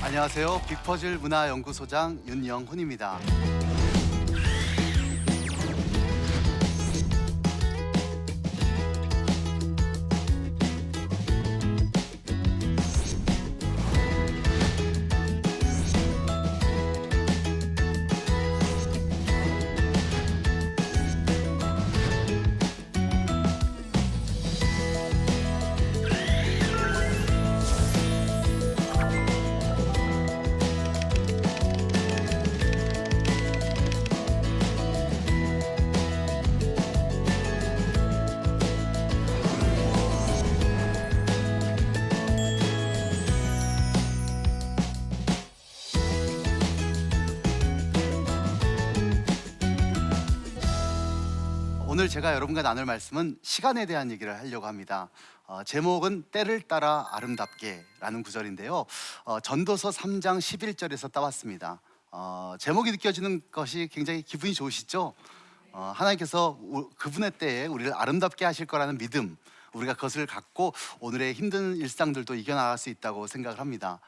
안녕하세요. 빅퍼즐 문화연구소장 윤영훈입니다. 오늘 제가 여러분과 나눌 말씀은 시간에 대한 얘기를 하려고 합니다. 제목은 때를 따라 아름답게라는 구절인데요. 전도서 3장 11절에서 따왔습니다. 제목이 느껴지는 것이 굉장히 기분이 좋으시죠? 하나님께서 그분의 때에 우리를 아름답게 하실 거라는 믿음, 우리가 그것을 갖고 오늘의 힘든 일상들도 이겨나갈 수 있다고 생각을 합니다.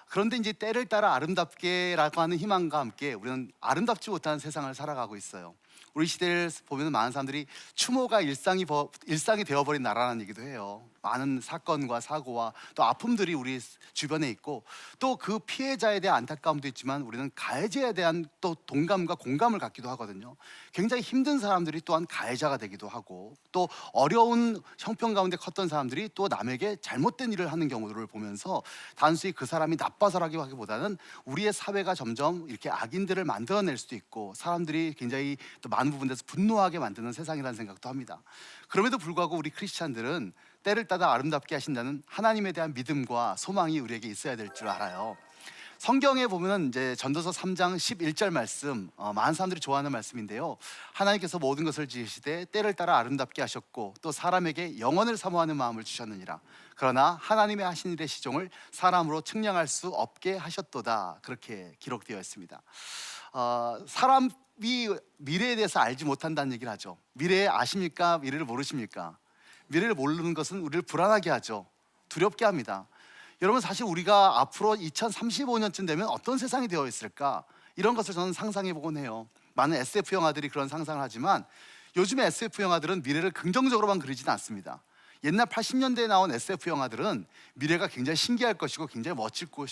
그런데 이제 때를 따라 아름답게라고 하는 희망과 함께 우리는 아름답지 못한 세상을 살아가고 있어요. 우리 시대를 보면 많은 사람들이 추모가 일상이 되어버린 나라라는 얘기도 해요. 많은 사건과 사고와 또 아픔들이 우리 주변에 있고, 또 그 피해자에 대한 안타까움도 있지만 우리는 가해자에 대한 또 동감과 공감을 갖기도 하거든요. 굉장히 힘든 사람들이 또한 가해자가 되기도 하고, 또 어려운 형편 가운데 컸던 사람들이 또 남에게 잘못된 일을 하는 경우들을 보면서 단순히 그 사람이 나빠서라고 하기보다는 우리의 사회가 점점 이렇게 악인들을 만들어낼 수도 있고, 사람들이 굉장히 또 많은 부분에서 분노하게 만드는 세상이라는 생각도 합니다. 그럼에도 불구하고 우리 크리스찬들은 때를 따라 아름답게 하신다는 하나님에 대한 믿음과 소망이 우리에게 있어야 될 줄 알아요. 성경에 보면은 이제 전도서 3장 11절 말씀, 많은 사람들이 좋아하는 말씀인데요. 하나님께서 모든 것을 지으시되 때를 따라 아름답게 하셨고 또 사람에게 영원을 사모하는 마음을 주셨느니라. 그러나 하나님의 하신 일의 시종을 사람으로 측량할 수 없게 하셨도다. 그렇게 기록되어 있습니다. 사람이 미래에 대해서 알지 못한다는 얘기를 하죠. 미래에 아십니까? 미래를 모르십니까? 미래를 모르는 것은 우리를 불안하게 하죠. 두렵게 합니다. 여러분, 사실 우리가 앞으로 2035년쯤 되면 어떤 세상이 되어 있을까? 이런 것을 저는 상상해 보곤 해요. 많은 SF 영화들이 그런 상상을 하지만 요즘의 SF 영화들은 미래를 긍정적으로만 그리지는 않습니다. 옛날 80년대에 나온 SF 영화들은 미래가 굉장히 신기할 것이고 굉장히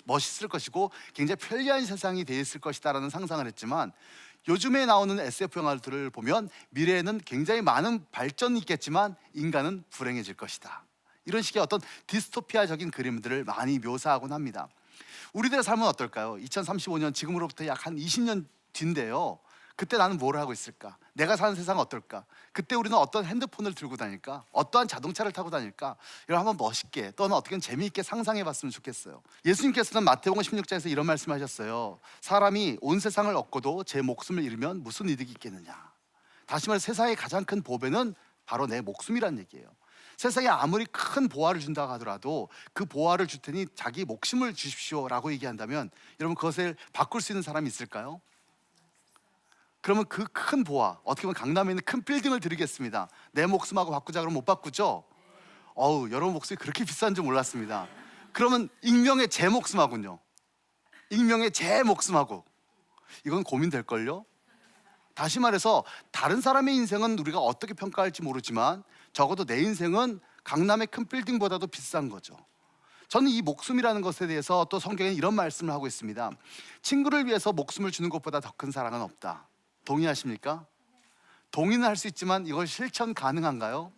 멋있을 것이고 굉장히 편리한 세상이 되어 있을 것이다라는 상상을 했지만, 요즘에 나오는 SF 영화들을 보면 미래에는 굉장히 많은 발전이 있겠지만 인간은 불행해질 것이다, 이런 식의 어떤 디스토피아적인 그림들을 많이 묘사하곤 합니다. 우리들의 삶은 어떨까요? 2035년, 지금으로부터 약 한 20년 뒤인데요. 그때 나는 뭘 하고 있을까? 내가 사는 세상은 어떨까? 그때 우리는 어떤 핸드폰을 들고 다닐까? 어떠한 자동차를 타고 다닐까? 이걸 한번 멋있게, 또는 어떻게든 재미있게 상상해 봤으면 좋겠어요. 예수님께서는 마태복음 16장에서 이런 말씀하셨어요. 사람이 온 세상을 얻고도 제 목숨을 잃으면 무슨 이득이 있겠느냐. 다시 말해 세상의 가장 큰 보배는 바로 내 목숨이란 얘기예요. 세상에 아무리 큰 보화를 준다고 하더라도 그 보화를 줄 테니 자기 목숨을 주십시오라고 얘기한다면, 여러분, 그것을 바꿀 수 있는 사람이 있을까요? 그러면 그 큰 보화, 어떻게 보면 강남에 있는 큰 빌딩을 드리겠습니다. 내 목숨하고 바꾸자 그러면 못 바꾸죠? 여러분 목숨이 그렇게 비싼 줄 몰랐습니다. 그러면 익명의 제 목숨하고요, 익명의 제 목숨하고, 이건 고민될걸요? 다시 말해서 다른 사람의 인생은 우리가 어떻게 평가할지 모르지만 적어도 내 인생은 강남의 큰 빌딩보다도 비싼 거죠. 저는 이 목숨이라는 것에 대해서 또 성경에 이런 말씀을 하고 있습니다. 친구를 위해서 목숨을 주는 것보다 더 큰 사랑은 없다. 동의하십니까? 동의는 할 수 있지만 이걸 실천 가능한가요?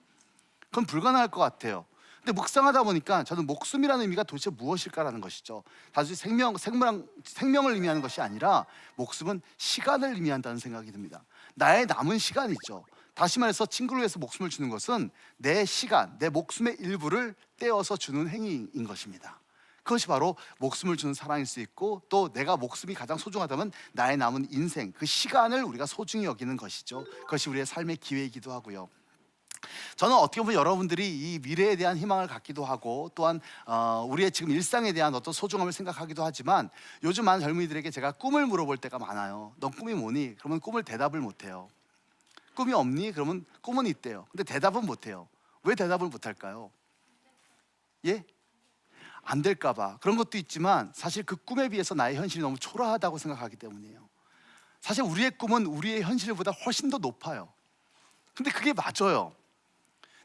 그건 불가능할 것 같아요. 근데 묵상하다 보니까 저는 목숨이라는 의미가 도대체 무엇일까라는 것이죠. 단순히 생명을 의미하는 것이 아니라 목숨은 시간을 의미한다는 생각이 듭니다. 나의 남은 시간이죠. 다시 말해서 친구를 위해서 목숨을 주는 것은 내 시간, 내 목숨의 일부를 떼어서 주는 행위인 것입니다. 그것이 바로 목숨을 주는 사랑일 수 있고, 또 내가 목숨이 가장 소중하다면 나의 남은 인생, 그 시간을 우리가 소중히 여기는 것이죠. 그것이 우리의 삶의 기회이기도 하고요. 저는 어떻게 보면 여러분들이 이 미래에 대한 희망을 갖기도 하고, 또한 우리의 지금 일상에 대한 어떤 소중함을 생각하기도 하지만, 요즘 많은 젊은이들에게 제가 꿈을 물어볼 때가 많아요. 넌 꿈이 뭐니? 그러면 꿈을 대답을 못해요. 꿈이 없니? 그러면 꿈은 있대요. 근데 대답은 못해요. 왜 대답을 못할까요? 예? 안 될까 봐 그런 것도 있지만 사실 그 꿈에 비해서 나의 현실이 너무 초라하다고 생각하기 때문이에요. 사실 우리의 꿈은 우리의 현실보다 훨씬 더 높아요. 근데 그게 맞아요.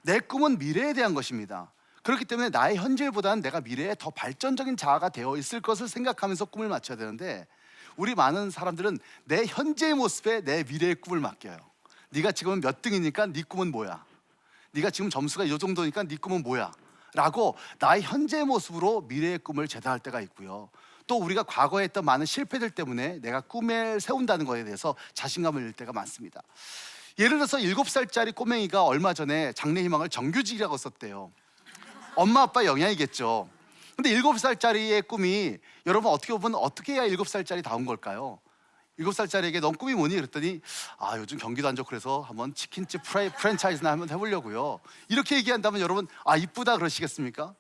내 꿈은 미래에 대한 것입니다. 그렇기 때문에 나의 현실보다는 내가 미래에 더 발전적인 자아가 되어 있을 것을 생각하면서 꿈을 맞춰야 되는데, 우리 많은 사람들은 내 현재의 모습에 내 미래의 꿈을 맡겨요. 네가 지금 몇 등이니까 네 꿈은 뭐야? 네가 지금 점수가 이 정도니까 네 꿈은 뭐야? 라고 나의 현재의 모습으로 미래의 꿈을 제다할 때가 있고요. 또 우리가 과거에 했던 많은 실패들 때문에 내가 꿈을 세운다는 것에 대해서 자신감을 잃을 때가 많습니다. 예를 들어서 7살짜리 꼬맹이가 얼마 전에 장래희망을 정규직이라고 썼대요. 엄마 아빠 영향이겠죠. 근데 7살짜리의 꿈이, 여러분 어떻게 보면 어떻게 해야 7살짜리 다운 걸까요? 7살짜리에게 넌 꿈이 뭐니? 그랬더니 요즘 경기도 안 좋고 그래서 한번 치킨집 프랜차이즈나 한번 해보려고요. 이렇게 얘기한다면 여러분 이쁘다 그러시겠습니까?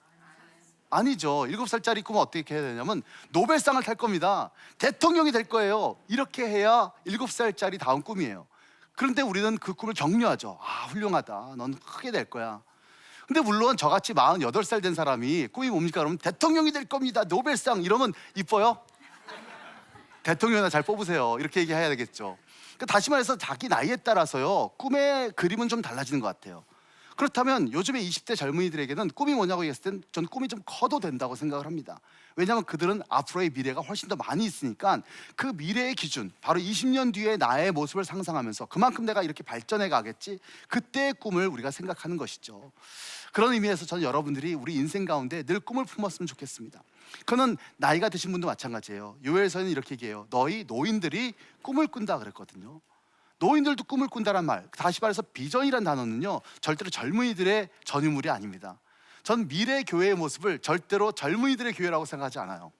아니죠. 7살짜리 꿈은 어떻게 해야 되냐면 노벨상을 탈 겁니다. 대통령이 될 거예요. 이렇게 해야 7살짜리 다운 꿈이에요. 그런데 우리는 그 꿈을 격려하죠. 훌륭하다. 넌 크게 될 거야. 근데 물론 저같이 48살 된 사람이 꿈이 뭡니까? 그러면 대통령이 될 겁니다. 노벨상 이러면 이뻐요? 대통령이나 잘 뽑으세요. 이렇게 얘기해야 되겠죠. 그러니까 다시 말해서 자기 나이에 따라서요, 꿈의 그림은 좀 달라지는 것 같아요. 그렇다면 요즘에 20대 젊은이들에게는 꿈이 뭐냐고 얘기했을 땐 저는 꿈이 좀 커도 된다고 생각을 합니다. 왜냐하면 그들은 앞으로의 미래가 훨씬 더 많이 있으니까 그 미래의 기준, 바로 20년 뒤에 나의 모습을 상상하면서 그만큼 내가 이렇게 발전해 가겠지, 그때의 꿈을 우리가 생각하는 것이죠. 그런 의미에서 저는 여러분들이 우리 인생 가운데 늘 꿈을 품었으면 좋겠습니다. 그는 나이가 드신 분도 마찬가지예요. 요엘서에는 이렇게 얘기해요. 너희 노인들이 꿈을 꾼다 그랬거든요. 노인들도 꿈을 꾼다란 말, 다시 말해서 비전이란 단어는요, 절대로 젊은이들의 전유물이 아닙니다. 전 미래 교회의 모습을 절대로 젊은이들의 교회라고 생각하지 않아요.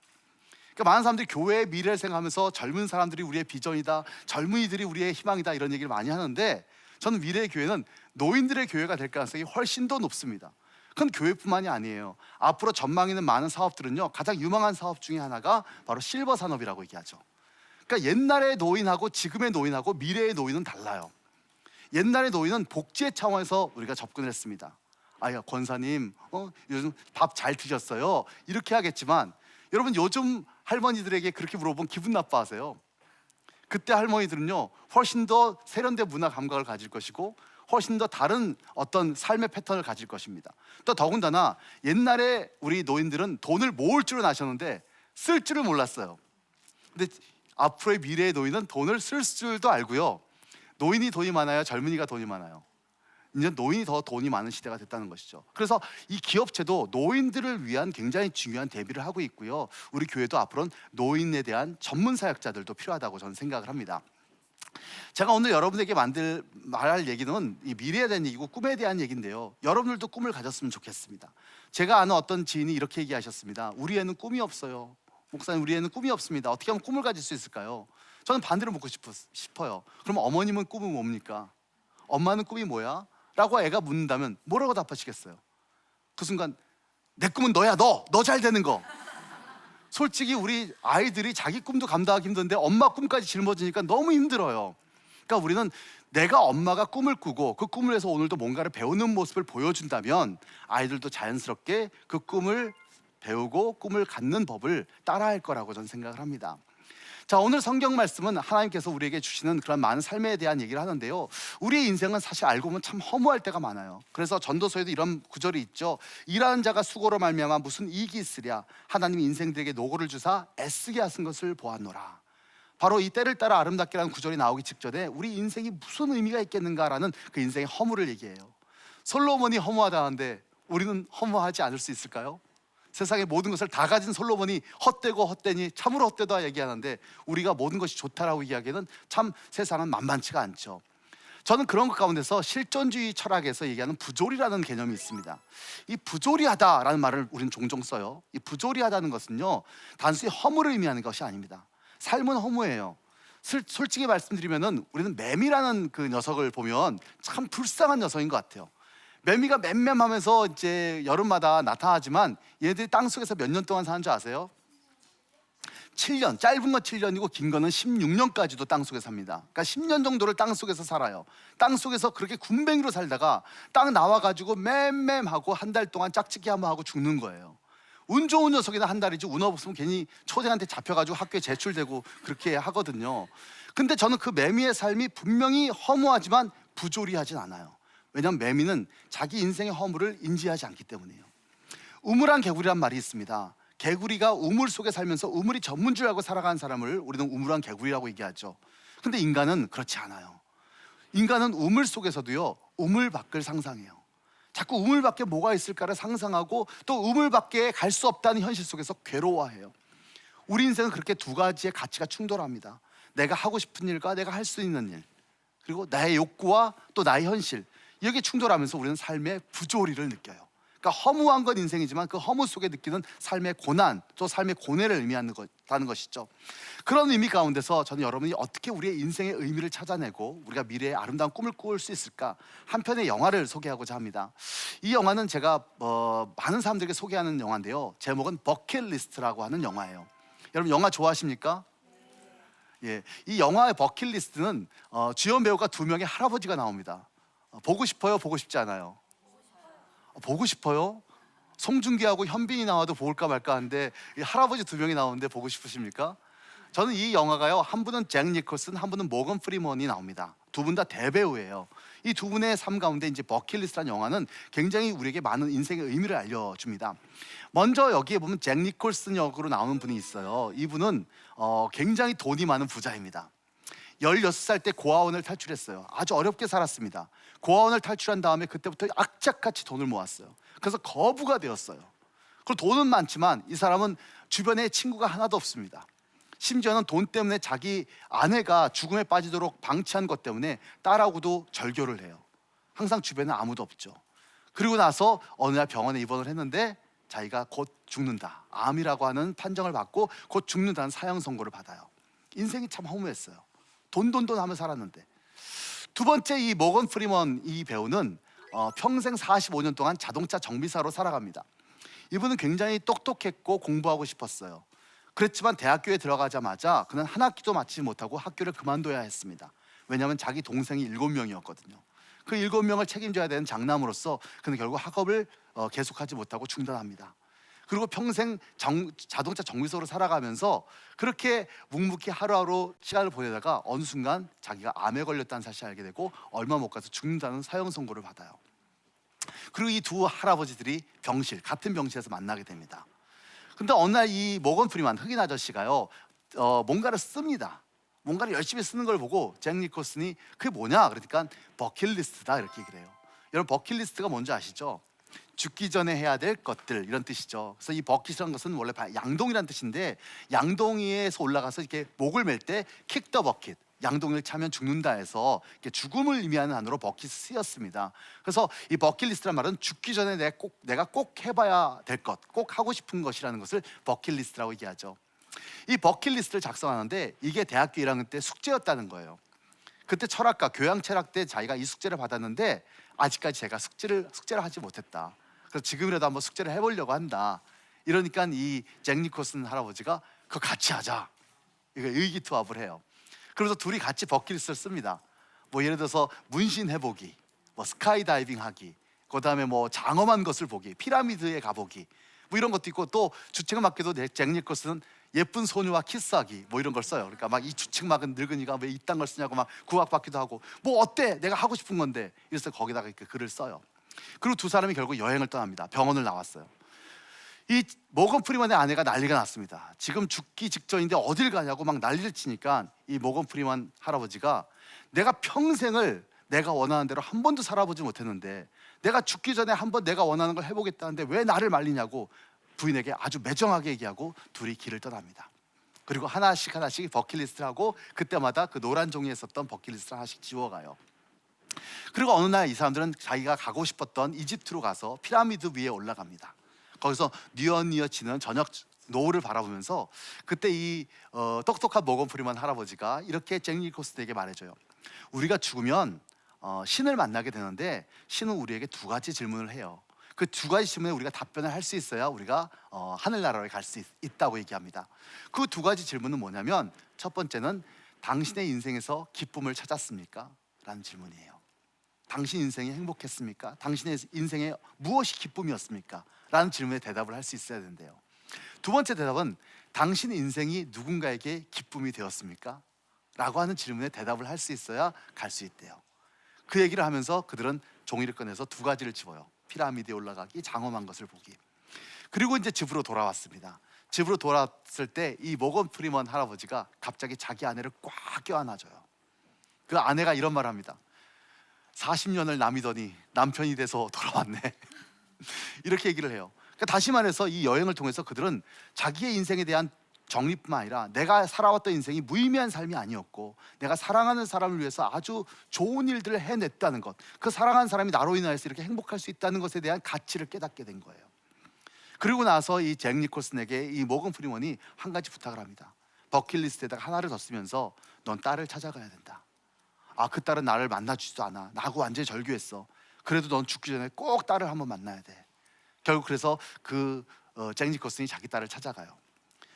그러니까 많은 사람들이 교회의 미래를 생각하면서 젊은 사람들이 우리의 비전이다, 젊은이들이 우리의 희망이다, 이런 얘기를 많이 하는데, 저는 미래의 교회는 노인들의 교회가 될 가능성이 훨씬 더 높습니다. 그건 교회뿐만이 아니에요. 앞으로 전망 있는 많은 사업들은요, 가장 유망한 사업 중에 하나가 바로 실버 산업이라고 얘기하죠. 그러니까 옛날의 노인하고 지금의 노인하고 미래의 노인은 달라요. 옛날의 노인은 복지의 차원에서 우리가 접근을 했습니다. 권사님, 요즘 밥 잘 드셨어요? 이렇게 하겠지만, 여러분 요즘 할머니들에게 그렇게 물어보면 기분 나빠하세요. 그때 할머니들은요, 훨씬 더 세련된 문화 감각을 가질 것이고 훨씬 더 다른 어떤 삶의 패턴을 가질 것입니다. 또 더군다나 옛날에 우리 노인들은 돈을 모을 줄은 아셨는데 쓸 줄을 몰랐어요. 근데 앞으로의 미래의 노인은 돈을 쓸 줄도 알고요, 노인이 돈이 많아요, 젊은이가 돈이 많아요? 이제 노인이 더 돈이 많은 시대가 됐다는 것이죠. 그래서 이 기업체도 노인들을 위한 굉장히 중요한 대비를 하고 있고요, 우리 교회도 앞으로는 노인에 대한 전문 사역자들도 필요하다고 저는 생각을 합니다. 제가 오늘 여러분에게 말할 얘기는 이 미래에 대한 얘기고 꿈에 대한 얘기인데요, 여러분들도 꿈을 가졌으면 좋겠습니다. 제가 아는 어떤 지인이 이렇게 얘기하셨습니다. 우리 애는 꿈이 없어요. 목사님, 우리 애는 꿈이 없습니다. 어떻게 하면 꿈을 가질 수 있을까요? 저는 반대로 묻고 싶어요. 그럼 어머님은 꿈은 뭡니까? 엄마는 꿈이 뭐야? 라고 애가 묻는다면 뭐라고 답하시겠어요? 그 순간 내 꿈은 너야. 너 잘 되는 거. 솔직히 우리 아이들이 자기 꿈도 감당하기 힘든데 엄마 꿈까지 짊어지니까 너무 힘들어요. 그러니까 우리는 내가 엄마가 꿈을 꾸고 그 꿈을 해서 오늘도 뭔가를 배우는 모습을 보여준다면 아이들도 자연스럽게 그 꿈을 배우고 꿈을 갖는 법을 따라할 거라고 저는 생각을 합니다. 자, 오늘 성경 말씀은 하나님께서 우리에게 주시는 그런 많은 삶에 대한 얘기를 하는데요, 우리의 인생은 사실 알고 보면 참 허무할 때가 많아요. 그래서 전도서에도 이런 구절이 있죠. 일하는 자가 수고로 말미암아 무슨 이익이 있으랴. 하나님이 인생들에게 노고를 주사 애쓰게 하신 것을 보았노라. 바로 이 때를 따라 아름답게라는 구절이 나오기 직전에 우리 인생이 무슨 의미가 있겠는가라는 그 인생의 허무를 얘기해요. 솔로몬이 허무하다는데 우리는 허무하지 않을 수 있을까요? 세상의 모든 것을 다 가진 솔로몬이 헛되고 헛되니 참으로 헛되다 얘기하는데, 우리가 모든 것이 좋다라고 이야기하는 참 세상은 만만치가 않죠. 저는 그런 것 가운데서 실존주의 철학에서 얘기하는 부조리라는 개념이 있습니다. 이 부조리하다라는 말을 우리는 종종 써요. 이 부조리하다는 것은요, 단순히 허무를 의미하는 것이 아닙니다. 삶은 허무해요. 솔직히 말씀드리면은 우리는 매미라는 그 녀석을 보면 참 불쌍한 녀석인 것 같아요. 매미가 맴맴하면서 이제 여름마다 나타나지만 얘들이 땅속에서 몇 년 동안 사는 줄 아세요? 7년, 짧은 건 7년이고 긴 거는 16년까지도 땅속에 삽니다. 그러니까 10년 정도를 땅속에서 살아요. 땅속에서 그렇게 군뱅이로 살다가 땅 나와가지고 맴맴하고 한 달 동안 짝짓기 한번 하고 죽는 거예요. 운 좋은 녀석이나 한 달이지 운 없으면 괜히 초생한테 잡혀가지고 학교에 제출되고 그렇게 하거든요. 근데 저는 그 매미의 삶이 분명히 허무하지만 부조리하진 않아요. 왜냐하면 매미는 자기 인생의 허물을 인지하지 않기 때문이에요. 우물안 개구리란 말이 있습니다. 개구리가 우물 속에 살면서 우물이 전문 줄 알고 살아가는 사람을 우리는 우물안 개구리라고 얘기하죠. 근데 인간은 그렇지 않아요. 인간은 우물 속에서도요, 우물 밖을 상상해요. 자꾸 우물 밖에 뭐가 있을까를 상상하고 또 우물 밖에 갈 수 없다는 현실 속에서 괴로워해요. 우리 인생은 그렇게 두 가지의 가치가 충돌합니다. 내가 하고 싶은 일과 내가 할 수 있는 일, 그리고 나의 욕구와 또 나의 현실, 여기에 충돌하면서 우리는 삶의 부조리를 느껴요. 그러니까 허무한 건 인생이지만 그 허무 속에 느끼는 삶의 고난, 또 삶의 고뇌를 의미하는 것이죠. 그런 의미 가운데서 저는 여러분이 어떻게 우리의 인생의 의미를 찾아내고 우리가 미래의 아름다운 꿈을 꾸을 수 있을까, 한 편의 영화를 소개하고자 합니다. 이 영화는 제가 많은 사람들에게 소개하는 영화인데요, 제목은 버킷리스트라고 하는 영화예요. 여러분 영화 좋아하십니까? 예, 이 영화의 버킷리스트는 주연 배우가 두 명의 할아버지가 나옵니다. 보고 싶어요? 보고 싶지 않아요? 보고 싶어요? 송중기하고 현빈이 나와도 볼까 말까 하는데 이 할아버지 두 명이 나오는데 보고 싶으십니까? 저는 이 영화가요, 한 분은 잭 니콜슨, 한 분은 모건 프리먼이 나옵니다. 두 분 다 대배우예요. 이 두 분의 삶 가운데 이제 버킷리스트라는 영화는 굉장히 우리에게 많은 인생의 의미를 알려줍니다. 먼저 여기에 보면 잭 니콜슨 역으로 나오는 분이 있어요. 이분은 굉장히 돈이 많은 부자입니다. 16살 때 고아원을 탈출했어요. 아주 어렵게 살았습니다. 고아원을 탈출한 다음에 그때부터 악착같이 돈을 모았어요. 그래서 거부가 되었어요. 그리고 돈은 많지만 이 사람은 주변에 친구가 하나도 없습니다. 심지어는 돈 때문에 자기 아내가 죽음에 빠지도록 방치한 것 때문에 딸하고도 절교를 해요. 항상 주변에 아무도 없죠. 그리고 나서 어느 날 병원에 입원을 했는데 자기가 곧 죽는다, 암이라고 하는 판정을 받고 곧 죽는다는 사형 선고를 받아요. 인생이 참 허무했어요. 돈 하며 살았는데. 두 번째, 이 모건 프리먼 이 배우는 평생 45년 동안 자동차 정비사로 살아갑니다. 이분은 굉장히 똑똑했고 공부하고 싶었어요. 그렇지만 대학교에 들어가자마자 그는 한 학기도 마치지 못하고 학교를 그만둬야 했습니다. 왜냐하면 자기 동생이 7명이었거든요. 그 7명을 책임져야 되는 장남으로서 그는 결국 학업을 계속하지 못하고 중단합니다. 그리고 평생 자동차 정비소로 살아가면서 그렇게 묵묵히 하루하루 시간을 보내다가 어느 순간 자기가 암에 걸렸다는 사실을 알게 되고 얼마 못 가서 죽는다는 사형 선고를 받아요. 그리고 이 두 할아버지들이 같은 병실에서 만나게 됩니다. 근데 어느 날 이 모건 프리만, 흑인 아저씨가요, 뭔가를 씁니다. 뭔가를 열심히 쓰는 걸 보고 잭 니콜슨이 그게 뭐냐 그러니까 버킷리스트다 이렇게 얘기를 해요. 여러분 버킷리스트가 뭔지 아시죠? 죽기 전에 해야 될 것들, 이런 뜻이죠. 그래서 이 버킷이라는 것은 원래 양동이라는 뜻인데, 양동이에서 올라가서 이렇게 목을 맬 때 킥 더 버킷, 양동이를 차면 죽는다 해서 죽음을 의미하는 단어로 버킷이 쓰였습니다. 그래서 이 버킷리스트란 말은 죽기 전에 내가 꼭 해봐야 될 것, 꼭 하고 싶은 것이라는 것을 버킷리스트라고 얘기하죠. 이 버킷리스트를 작성하는데 이게 대학교 1학년 때 숙제였다는 거예요. 그때 철학과 교양철학 때 자기가 이 숙제를 받았는데 아직까지 제가 숙제를 하지 못했다. 그래서 지금이라도 한번 숙제를 해보려고 한다. 이러니까 이 잭 니콜슨 할아버지가 그거 같이 하자, 이거 의기투합을 해요. 그래서 둘이 같이 버킷리스트를 씁니다. 뭐 예를 들어서 문신 해보기, 뭐 스카이다이빙 하기, 그 다음에 뭐 장엄한 것을 보기, 피라미드에 가보기, 뭐 이런 것도 있고, 또 주책맞게도 잭 니콜슨은 예쁜 소녀와 키스하기, 뭐 이런 걸 써요. 그러니까 막 이 주책맞은 늙은이가 왜 이딴 걸 쓰냐고 막 구박받기도 하고, 뭐 어때? 내가 하고 싶은 건데. 이래서 거기다가 이렇게 글을 써요. 그리고 두 사람이 결국 여행을 떠납니다. 병원을 나왔어요. 이 모건 프리먼의 아내가 난리가 났습니다. 지금 죽기 직전인데 어딜 가냐고 막 난리를 치니까 이 모건 프리먼 할아버지가 내가 평생을 내가 원하는 대로 한 번도 살아보지 못했는데 내가 죽기 전에 한번 내가 원하는 걸 해보겠다는데 왜 나를 말리냐고 부인에게 아주 매정하게 얘기하고 둘이 길을 떠납니다. 그리고 하나씩 버킷리스트를 하고 그때마다 그 노란 종이에 썼던 버킷리스트를 하나씩 지워가요. 그리고 어느 날 이 사람들은 자기가 가고 싶었던 이집트로 가서 피라미드 위에 올라갑니다. 거기서 뉘어뉘어지는 저녁 노을을 바라보면서 그때 이 똑똑한 모건 프리먼 할아버지가 이렇게 잭 니콜슨에게 말해줘요. 우리가 죽으면 신을 만나게 되는데 신은 우리에게 두 가지 질문을 해요. 그 두 가지 질문에 우리가 답변을 할 수 있어야 우리가 하늘나라에 갈 수 있다고 얘기합니다. 그 두 가지 질문은 뭐냐면, 첫 번째는 당신의 인생에서 기쁨을 찾았습니까? 라는 질문이에요. 당신 인생이 행복했습니까? 당신의 인생에 무엇이 기쁨이었습니까? 라는 질문에 대답을 할 수 있어야 된대요. 두 번째 대답은 당신 인생이 누군가에게 기쁨이 되었습니까? 라고 하는 질문에 대답을 할 수 있어야 갈 수 있대요. 그 얘기를 하면서 그들은 종이를 꺼내서 두 가지를 집어요. 피라미드에 올라가기, 장엄한 것을 보기. 그리고 이제 집으로 돌아왔습니다. 집으로 돌아왔을 때 이 모건 프리먼 할아버지가 갑자기 자기 아내를 꽉 껴안아줘요. 그 아내가 이런 말을 합니다. 40년을 남이더니 남편이 돼서 돌아왔네. 이렇게 얘기를 해요. 그러니까 다시 말해서 이 여행을 통해서 그들은 자기의 인생에 대한 정리뿐만 아니라 내가 살아왔던 인생이 무의미한 삶이 아니었고 내가 사랑하는 사람을 위해서 아주 좋은 일들을 해냈다는 것, 그 사랑하는 사람이 나로 인하여서 이렇게 행복할 수 있다는 것에 대한 가치를 깨닫게 된 거예요. 그리고 나서 이 잭 니콜슨에게 이 모건 프리먼이 한 가지 부탁을 합니다. 버킷리스트에다가 하나를 더 쓰면서 넌 딸을 찾아가야 된다. 그 딸은 나를 만나주지도 않아. 나하고 완전히 절교했어. 그래도 넌 죽기 전에 꼭 딸을 한번 만나야 돼. 결국 그래서 잭 니콜슨이 자기 딸을 찾아가요.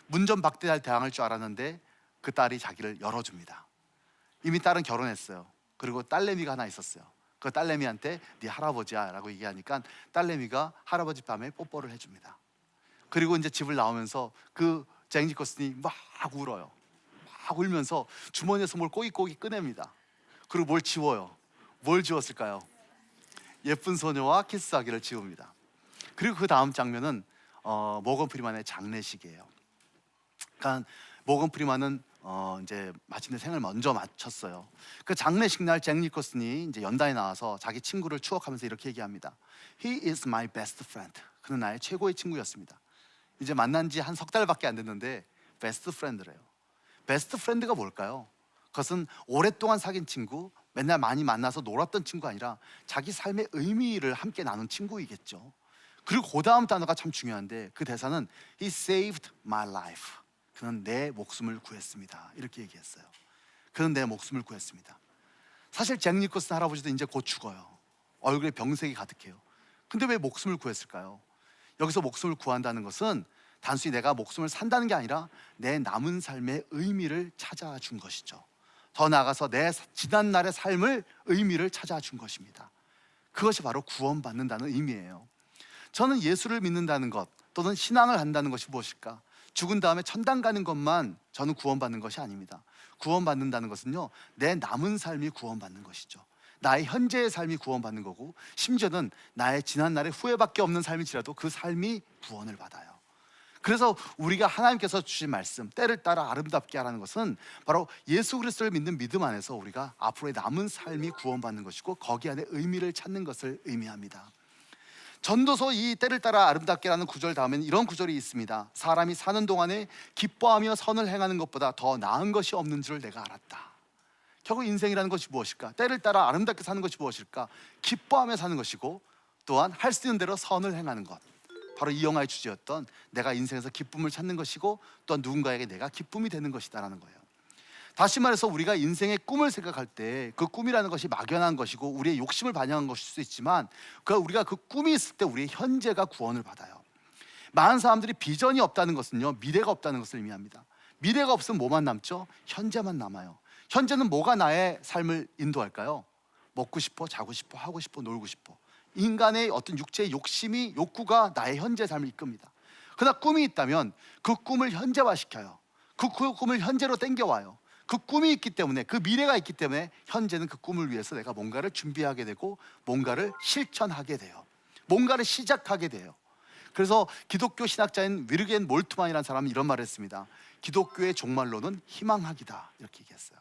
문전박대할 대항할 줄 알았는데 그 딸이 자기를 열어줍니다. 이미 딸은 결혼했어요. 그리고 딸내미가 하나 있었어요. 그 딸내미한테 네 할아버지야 라고 얘기하니까 딸내미가 할아버지 밤에 뽀뽀를 해줍니다. 그리고 이제 집을 나오면서 그 잭 니콜슨이 막 울어요. 막 울면서 주머니에서 뭘 꼬깃꼬깃 꺼냅니다. 그리고 뭘 지워요. 뭘 지웠을까요? 예쁜 소녀와 키스하기를 지웁니다. 그리고 그 다음 장면은 모건 프리만의 장례식이에요. 그러니까 모건 프리만은 이제 마침내 생을 먼저 마쳤어요. 그 장례식 날 잭 니콜슨이 이제 연단에 나와서 자기 친구를 추억하면서 이렇게 얘기합니다. He is my best friend. 그는 나의 최고의 친구였습니다. 이제 만난 지 한 석 달밖에 안 됐는데 베스트 프렌드래요. 베스트 프렌드가 뭘까요? 그것은 오랫동안 사귄 친구, 맨날 많이 만나서 놀았던 친구가 아니라 자기 삶의 의미를 함께 나눈 친구이겠죠. 그리고 그 다음 단어가 참 중요한데 그 대사는 He saved my life. 그는 내 목숨을 구했습니다. 이렇게 얘기했어요. 그는 내 목숨을 구했습니다. 사실 잭 니콜슨 할아버지도 이제 곧 죽어요. 얼굴에 병색이 가득해요. 근데 왜 목숨을 구했을까요? 여기서 목숨을 구한다는 것은 단순히 내가 목숨을 산다는 게 아니라 내 남은 삶의 의미를 찾아준 것이죠. 더 나아가서 내 지난날의 삶을 의미를 찾아준 것입니다. 그것이 바로 구원받는다는 의미예요. 저는 예수를 믿는다는 것 또는 신앙을 한다는 것이 무엇일까? 죽은 다음에 천당 가는 것만 저는 구원받는 것이 아닙니다. 구원받는다는 것은요, 내 남은 삶이 구원받는 것이죠. 나의 현재의 삶이 구원받는 거고, 심지어는 나의 지난날의 후회밖에 없는 삶일지라도 그 삶이 구원을 받아요. 그래서 우리가 하나님께서 주신 말씀, 때를 따라 아름답게 하라는 것은 바로 예수 그리스도를 믿는 믿음 안에서 우리가 앞으로의 남은 삶이 구원받는 것이고 거기 안에 의미를 찾는 것을 의미합니다. 전도서 이 때를 따라 아름답게라는 구절 다음에는 이런 구절이 있습니다. 사람이 사는 동안에 기뻐하며 선을 행하는 것보다 더 나은 것이 없는 줄 내가 알았다. 결국 인생이라는 것이 무엇일까? 때를 따라 아름답게 사는 것이 무엇일까? 기뻐하며 사는 것이고 또한 할 수 있는 대로 선을 행하는 것, 바로 이 영화의 주제였던 내가 인생에서 기쁨을 찾는 것이고 또한 누군가에게 내가 기쁨이 되는 것이다라는 거예요. 다시 말해서 우리가 인생의 꿈을 생각할 때 그 꿈이라는 것이 막연한 것이고 우리의 욕심을 반영한 것일 수 있지만 우리가 그 꿈이 있을 때 우리의 현재가 구원을 받아요. 많은 사람들이 비전이 없다는 것은요, 미래가 없다는 것을 의미합니다. 미래가 없으면 뭐만 남죠? 현재만 남아요. 현재는 뭐가 나의 삶을 인도할까요? 먹고 싶어, 자고 싶어, 하고 싶어, 놀고 싶어. 인간의 어떤 육체의 욕심이, 욕구가 나의 현재 삶을 이끕니다. 그러나 꿈이 있다면 그 꿈을 현재화시켜요. 그 꿈을 현재로 땡겨와요. 그 꿈이 있기 때문에, 그 미래가 있기 때문에 현재는 그 꿈을 위해서 내가 뭔가를 준비하게 되고 뭔가를 실천하게 돼요. 뭔가를 시작하게 돼요. 그래서 기독교 신학자인 위르겐 몰트만이라는 사람은 이런 말을 했습니다. 기독교의 종말론은 희망학이다, 이렇게 얘기했어요.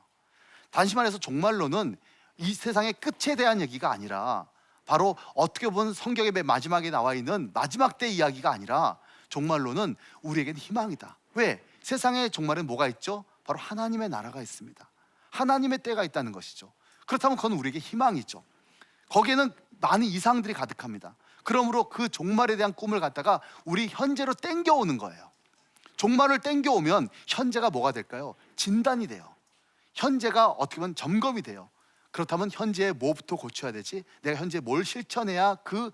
단지 말해서 종말론은 이 세상의 끝에 대한 얘기가 아니라 바로 어떻게 보면 성경의 맨 마지막에 나와 있는 마지막 때 이야기가 아니라 종말론은 우리에겐 희망이다. 왜? 세상의 종말엔 뭐가 있죠? 바로 하나님의 나라가 있습니다. 하나님의 때가 있다는 것이죠. 그렇다면 그건 우리에게 희망이죠. 거기에는 많은 이상들이 가득합니다. 그러므로 그 종말에 대한 꿈을 갖다가 우리 현재로 땡겨오는 거예요. 종말을 땡겨오면 현재가 뭐가 될까요? 진단이 돼요. 현재가 어떻게 보면 점검이 돼요. 그렇다면 현재에 뭐부터 고쳐야 되지? 내가 현재 뭘 실천해야 그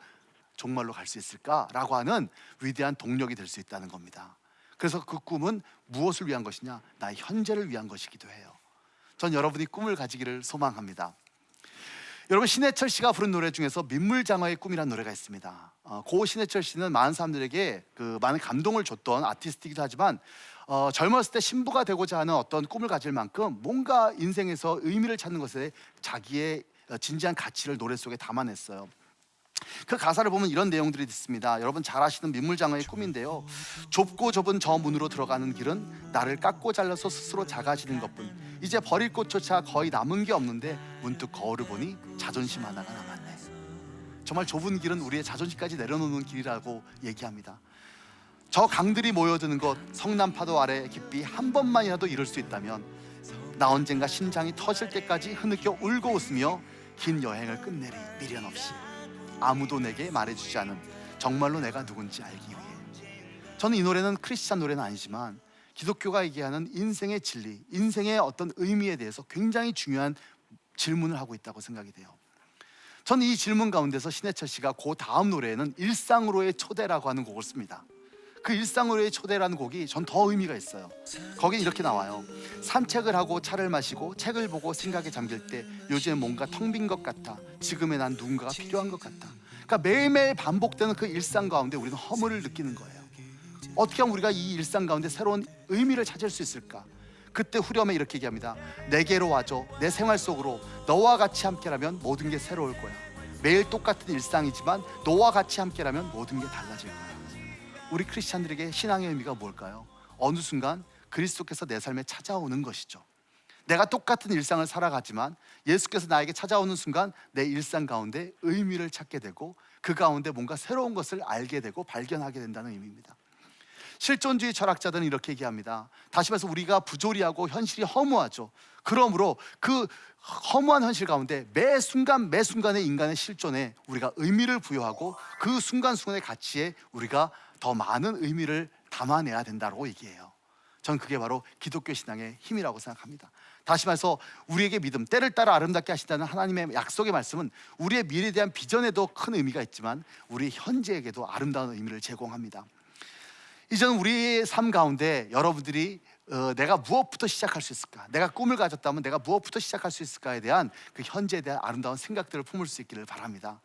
종말로 갈 수 있을까라고 하는 위대한 동력이 될 수 있다는 겁니다. 그래서 그 꿈은 무엇을 위한 것이냐? 나의 현재를 위한 것이기도 해요. 전 여러분이 꿈을 가지기를 소망합니다. 여러분, 신해철 씨가 부른 노래 중에서 민물장어의 꿈이라는 노래가 있습니다. 고 신해철 씨는 많은 사람들에게 많은 감동을 줬던 아티스트이기도 하지만 젊었을 때 신부가 되고자 하는 어떤 꿈을 가질 만큼 뭔가 인생에서 의미를 찾는 것에 자기의 진지한 가치를 노래 속에 담아냈어요. 그 가사를 보면 이런 내용들이 있습니다. 여러분 잘 아시는 민물장어의 꿈인데요, 좁고 좁은 저 문으로 들어가는 길은 나를 깎고 잘라서 스스로 작아지는 것뿐. 이제 버릴 곳조차 거의 남은 게 없는데 문득 거울을 보니 자존심 하나가 남았네. 정말 좁은 길은 우리의 자존심까지 내려놓는 길이라고 얘기합니다. 저 강들이 모여드는 곳 성남파도 아래 깊이 한 번만이라도 이룰 수 있다면 나 언젠가 심장이 터질 때까지 흐느껴 울고 웃으며 긴 여행을 끝내리. 미련 없이 아무도 내게 말해주지 않은 정말로 내가 누군지 알기 위해. 저는 이 노래는 크리스찬 노래는 아니지만 기독교가 얘기하는 인생의 진리, 인생의 어떤 의미에 대해서 굉장히 중요한 질문을 하고 있다고 생각이 돼요. 저는 이 질문 가운데서 신해철 씨가 그 다음 노래에는 일상으로의 초대라고 하는 곡을 씁니다. 그 일상으로의 초대라는 곡이 전 더 의미가 있어요. 거기 이렇게 나와요. 산책을 하고 차를 마시고 책을 보고 생각에 잠길 때 요즘 뭔가 텅 빈 것 같아. 지금의 난 누군가가 필요한 것 같아. 그러니까 매일매일 반복되는 그 일상 가운데 우리는 허물을 느끼는 거예요. 어떻게 하면 우리가 이 일상 가운데 새로운 의미를 찾을 수 있을까? 그때 후렴에 이렇게 얘기합니다. 내게로 와줘. 내 생활 속으로 너와 같이 함께라면 모든 게 새로울 거야. 매일 똑같은 일상이지만 너와 같이 함께라면 모든 게 달라질 거야. 우리 크리스찬들에게 신앙의 의미가 뭘까요? 어느 순간 그리스도께서 내 삶에 찾아오는 것이죠. 내가 똑같은 일상을 살아가지만 예수께서 나에게 찾아오는 순간 내 일상 가운데 의미를 찾게 되고 그 가운데 뭔가 새로운 것을 알게 되고 발견하게 된다는 의미입니다. 실존주의 철학자들은 이렇게 얘기합니다. 다시 말해서 우리가 부조리하고 현실이 허무하죠. 그러므로 그 허무한 현실 가운데 매 순간 매 순간의 인간의 실존에 우리가 의미를 부여하고 그 순간순간의 가치에 우리가 더 많은 의미를 담아내야 된다고 얘기해요. 전 그게 바로 기독교 신앙의 힘이라고 생각합니다. 다시 말해서 우리에게 믿음, 때를 따라 아름답게 하신다는 하나님의 약속의 말씀은 우리의 미래에 대한 비전에도 큰 의미가 있지만 우리 현재에게도 아름다운 의미를 제공합니다. 이제는 우리의 삶 가운데 여러분들이 내가 무엇부터 시작할 수 있을까? 내가 꿈을 가졌다면 내가 무엇부터 시작할 수 있을까에 대한 그 현재에 대한 아름다운 생각들을 품을 수 있기를 바랍니다.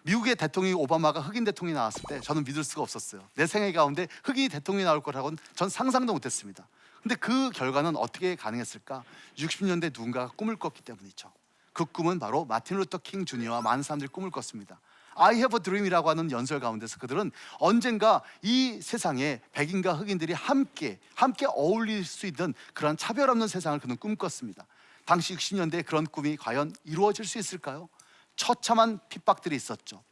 미국의 대통령이 오바마가 흑인 대통령이 나왔을 때 저는 믿을 수가 없었어요. 내 생애 가운데 흑인이 대통령이 나올 거라고는 전 상상도 못했습니다. 근데 그 결과는 어떻게 가능했을까? 60년대 누군가가 꿈을 꿨기 때문이죠. 그 꿈은 바로 마틴 루터 킹 주니어와 많은 사람들이 꿈을 꿨습니다. I have a dream이라고 하는 연설 가운데서 그들은 언젠가 이 세상에 백인과 흑인들이 함께 어울릴 수 있는 그런 차별 없는 세상을 그는 꿈꿨습니다. 당시 60년대에 그런 꿈이 과연 이루어질 수 있을까요? 처참한 핍박들이 있었죠.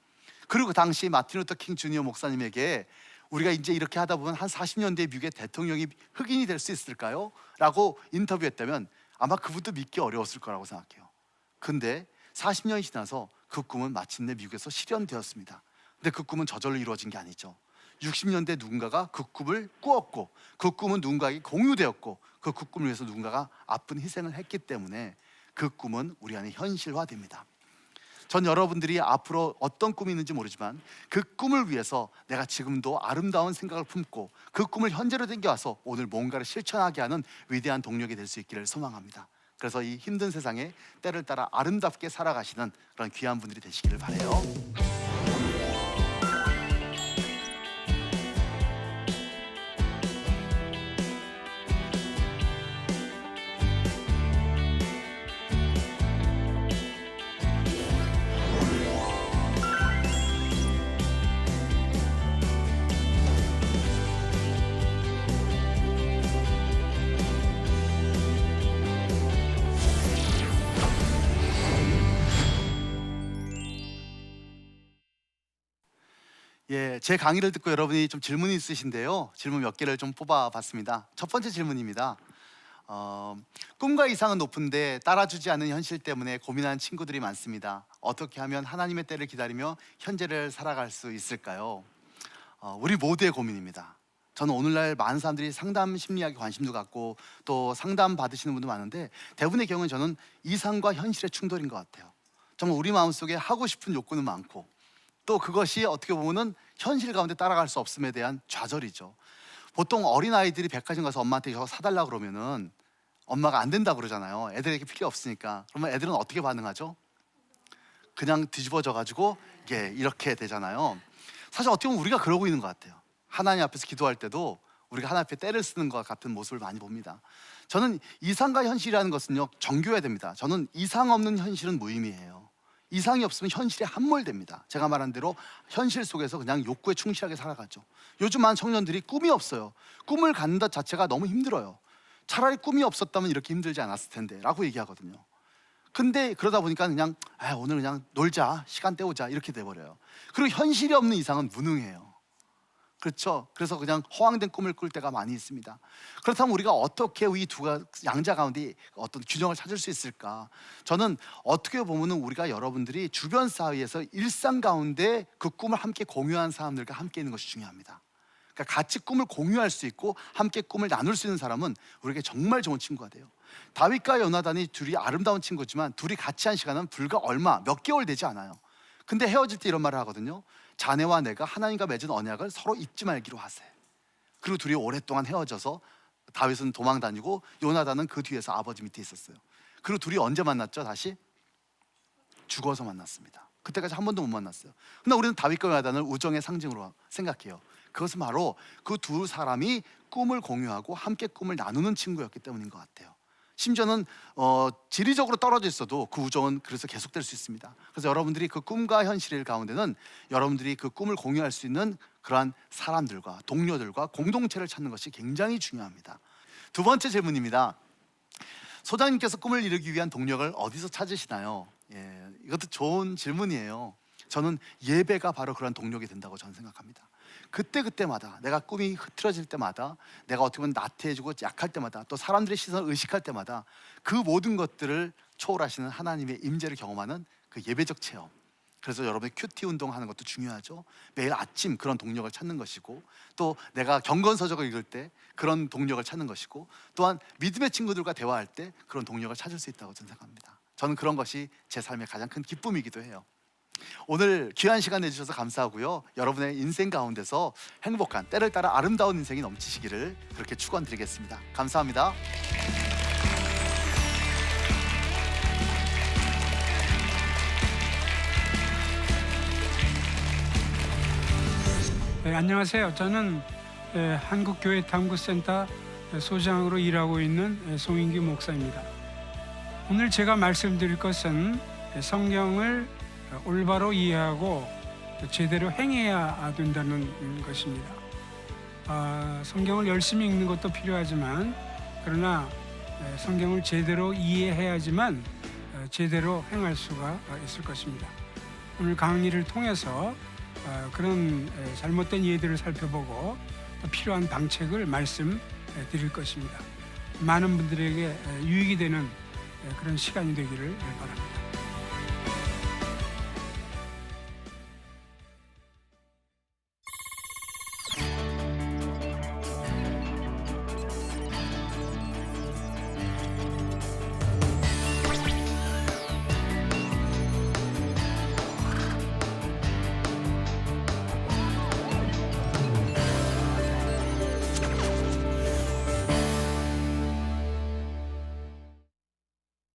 그리고 그 당시 마틴 루터 킹 주니어 목사님에게 우리가 이제 이렇게 하다 보면 한 40년대 미국의 대통령이 흑인이 될 수 있을까요? 라고 인터뷰했다면 아마 그분도 믿기 어려웠을 거라고 생각해요. 근데 40년이 지나서 그 꿈은 마침내 미국에서 실현되었습니다. 근데 그 꿈은 저절로 이루어진 게 아니죠. 60년대 누군가가 그 꿈을 꾸었고 그 꿈은 누군가에게 공유되었고 그 꿈을 위해서 누군가가 아픈 희생을 했기 때문에 그 꿈은 우리 안에 현실화됩니다. 전 여러분들이 앞으로 어떤 꿈이 있는지 모르지만 그 꿈을 위해서 내가 지금도 아름다운 생각을 품고 그 꿈을 현재로 당겨와서 오늘 뭔가를 실천하게 하는 위대한 동력이 될 수 있기를 소망합니다. 그래서 이 힘든 세상에 때를 따라 아름답게 살아가시는 그런 귀한 분들이 되시기를 바라요. 예, 제 강의를 듣고 여러분이 좀 질문이 있으신데요. 질문 몇 개를 좀 뽑아봤습니다. 첫 번째 질문입니다. 꿈과 이상은 높은데 따라주지 않는 현실 때문에 고민하는 친구들이 많습니다. 어떻게 하면 하나님의 때를 기다리며 현재를 살아갈 수 있을까요? 우리 모두의 고민입니다. 저는 오늘날 많은 사람들이 상담 심리학에 관심도 갖고 또 상담 받으시는 분도 많은데 대부분의 경우는 저는 이상과 현실의 충돌인 것 같아요. 정말 우리 마음속에 하고 싶은 욕구는 많고 또 그것이 어떻게 보면은 현실 가운데 따라갈 수 없음에 대한 좌절이죠. 보통 어린아이들이 백화점 가서 엄마한테 이거 사달라 그러면은 엄마가 안 된다 그러잖아요. 애들에게 필요 없으니까. 그러면 애들은 어떻게 반응하죠? 그냥 뒤집어져 가지고 이게 이렇게 되잖아요. 사실 어떻게 보면 우리가 그러고 있는 것 같아요. 하나님 앞에서 기도할 때도 우리가 하나님 앞에 때를 쓰는 것 같은 모습을 많이 봅니다. 저는 이상과 현실이라는 것은요, 정교해야 됩니다. 저는 이상 없는 현실은 무의미해요. 이상이 없으면 현실에 함몰됩니다. 제가 말한 대로 현실 속에서 그냥 욕구에 충실하게 살아가죠. 요즘 많은 청년들이 꿈이 없어요. 꿈을 갖는 것 자체가 너무 힘들어요. 차라리 꿈이 없었다면 이렇게 힘들지 않았을 텐데 라고 얘기하거든요. 근데 그러다 보니까 그냥 오늘 그냥 놀자, 시간 때우자 이렇게 돼버려요. 그리고 현실이 없는 이상은 무능해요. 그렇죠? 그래서 그냥 허황된 꿈을 꿀 때가 많이 있습니다. 그렇다면 우리가 어떻게 이 두 양자 가운데 어떤 균형을 찾을 수 있을까? 저는 어떻게 보면 우리가 여러분들이 주변 사회에서 일상 가운데 그 꿈을 함께 공유한 사람들과 함께 있는 것이 중요합니다. 그러니까 같이 꿈을 공유할 수 있고 함께 꿈을 나눌 수 있는 사람은 우리에게 정말 좋은 친구가 돼요. 다윗과 요나단이 둘이 아름다운 친구지만 둘이 같이 한 시간은 불과 몇 개월 되지 않아요. 근데 헤어질 때 이런 말을 하거든요. 자네와 내가 하나님과 맺은 언약을 서로 잊지 말기로 하세. 그리고 둘이 오랫동안 헤어져서 다윗은 도망 다니고 요나단은 그 뒤에서 아버지 밑에 있었어요. 그리고 둘이 언제 만났죠? 다시 죽어서 만났습니다. 그때까지 한 번도 못 만났어요. 근데 우리는 다윗과 요나단을 우정의 상징으로 생각해요. 그것은 바로 그 두 사람이 꿈을 공유하고 함께 꿈을 나누는 친구였기 때문인 것 같아요. 심지어는 지리적으로 떨어져 있어도 그 우정은 그래서 계속될 수 있습니다. 그래서 여러분들이 그 꿈과 현실 가운데는 여러분들이 그 꿈을 공유할 수 있는 그러한 사람들과 동료들과 공동체를 찾는 것이 굉장히 중요합니다. 두 번째 질문입니다. 소장님께서 꿈을 이루기 위한 동력을 어디서 찾으시나요? 이것도 좋은 질문이에요. 저는 예배가 바로 그런 동력이 된다고 저는 생각합니다. 그때마다 내가 꿈이 흐트러질 때마다, 내가 어떻게 보면 나태해지고 약할 때마다, 또 사람들의 시선을 의식할 때마다 그 모든 것들을 초월하시는 하나님의 임재를 경험하는 그 예배적 체험. 그래서 여러분이 큐티 운동하는 것도 중요하죠. 매일 아침 그런 동력을 찾는 것이고, 또 내가 경건서적을 읽을 때 그런 동력을 찾는 것이고, 또한 믿음의 친구들과 대화할 때 그런 동력을 찾을 수 있다고 저는 생각합니다. 저는 그런 것이 제 삶의 가장 큰 기쁨이기도 해요. 오늘 귀한 시간 내주셔서 감사하고요. 여러분의 인생 가운데서 행복한, 때를 따라 아름다운 인생이 넘치시기를 그렇게 축원드리겠습니다. 감사합니다. 네, 안녕하세요. 저는 한국교회 탐구센터 소장으로 일하고 있는 송인규 목사입니다. 오늘 제가 말씀드릴 것은 성경을 올바로 이해하고 제대로 행해야 된다는 것입니다. 성경을 열심히 읽는 것도 필요하지만, 그러나 성경을 제대로 이해해야지만 제대로 행할 수가 있을 것입니다. 오늘 강의를 통해서 그런 잘못된 이해들을 살펴보고 필요한 방책을 말씀드릴 것입니다. 많은 분들에게 유익이 되는 그런 시간이 되기를 바랍니다.